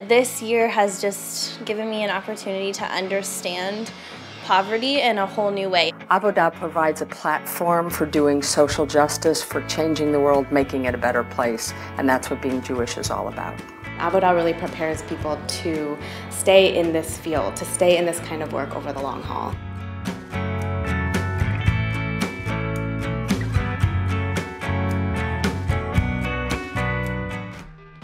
This year has just given me an opportunity to understand poverty in a whole new way. Avodah provides a platform for doing social justice, for changing the world, making it a better place, and that's what being Jewish is all about. Avodah really prepares people to stay in this field, to stay in this kind of work over the long haul.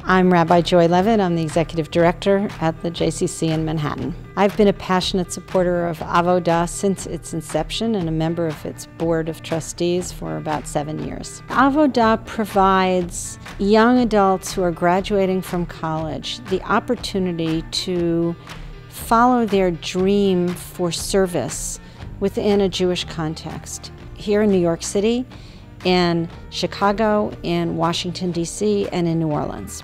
I'm Rabbi Joy Levitt. I'm the Executive Director at the JCC in Manhattan. I've been a passionate supporter of Avodah since its inception and a member of its Board of Trustees for about 7 years. Avodah provides young adults who are graduating from college the opportunity to follow their dream for service within a Jewish context. Here in New York City, in Chicago, in Washington, D.C., and in New Orleans.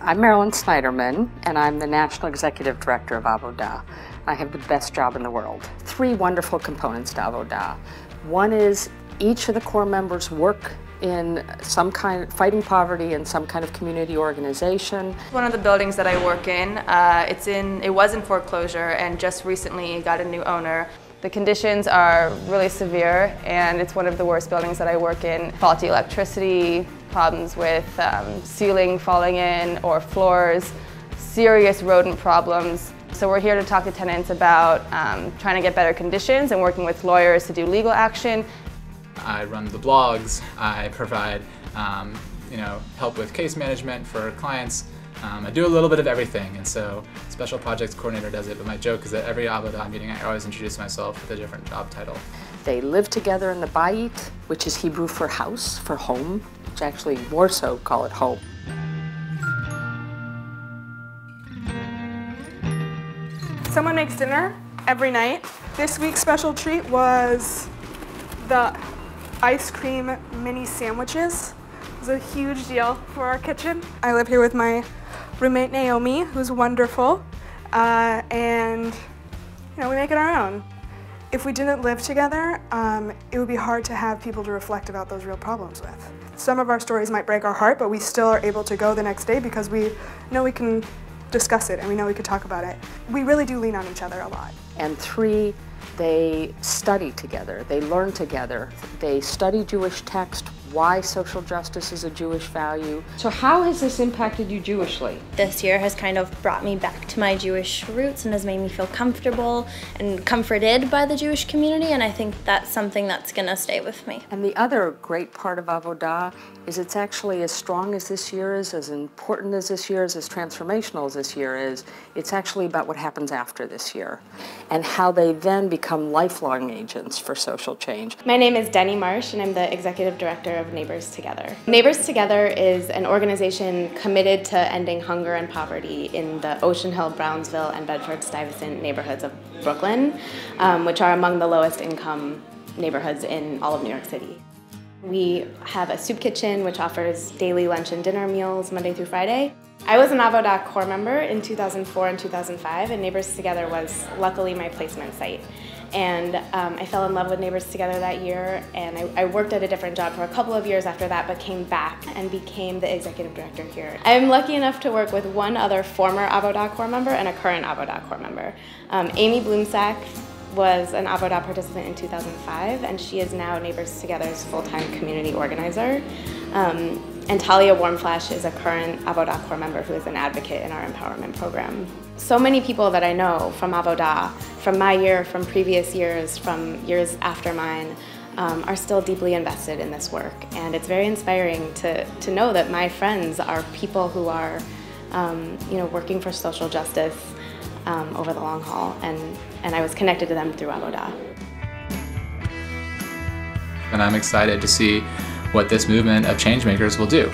I'm Marilyn Snyderman, and I'm the National Executive Director of Avodah. I have the best job in the world. 3 wonderful components to Avodah. One is each of the core members work in some kind of fighting poverty in some kind of community organization. One of the buildings that I work in, it was in foreclosure and just recently got a new owner. The conditions are really severe, and it's one of the worst buildings that I work in. Faulty electricity, problems with ceiling falling in or floors, serious rodent problems. So we're here to talk to tenants about trying to get better conditions and working with lawyers to do legal action. I run the blogs, I provide help with case management for clients. I do a little bit of everything, and so Special Projects Coordinator does it, but my joke is that every Avodah meeting I always introduce myself with a different job title. They live together in the bayit, which is Hebrew for house, for home, which actually more so call it home. Someone makes dinner every night. This week's special treat was the ice cream mini sandwiches. It was a huge deal for our kitchen. I live here with my roommate Naomi, who's wonderful, and we make it our own. If we didn't live together, it would be hard to have people to reflect about those real problems with. Some of our stories might break our heart, but we still are able to go the next day because we know we can discuss it and we know we could talk about it. We really do lean on each other a lot. And 3, they study together, they learn together, they study Jewish text, why social justice is a Jewish value. So how has this impacted you Jewishly? This year has kind of brought me back to my Jewish roots and has made me feel comfortable and comforted by the Jewish community, and I think that's something that's going to stay with me. And the other great part of Avodah is it's actually as strong as this year is, as important as this year is, as transformational as this year is. It's actually about what happens after this year and how they then become lifelong agents for social change. My name is Denny Marsh, and I'm the Executive Director of Neighbors Together. Neighbors Together is an organization committed to ending hunger and poverty in the Ocean Hill, Brownsville, and Bedford-Stuyvesant neighborhoods of Brooklyn, which are among the lowest income neighborhoods in all of New York City. We have a soup kitchen which offers daily lunch and dinner meals Monday through Friday. I was an Avodah core member in 2004 and 2005, and Neighbors Together was luckily my placement site. And I fell in love with Neighbors Together that year, and I worked at a different job for a couple of years after that, but came back and became the executive director here. I'm lucky enough to work with one other former Avodah core member and a current Avodah core member. Amy Bloomsack was an Avodah participant in 2005, and she is now Neighbors Together's full-time community organizer. And Talia Warmflash is a current Avodah core member who is an advocate in our empowerment program. So many people that I know from Avodah, from my year, from previous years, from years after mine, are still deeply invested in this work. And it's very inspiring to know that my friends are people who are working for social justice over the long haul, and I was connected to them through Avodah. And I'm excited to see what this movement of changemakers will do.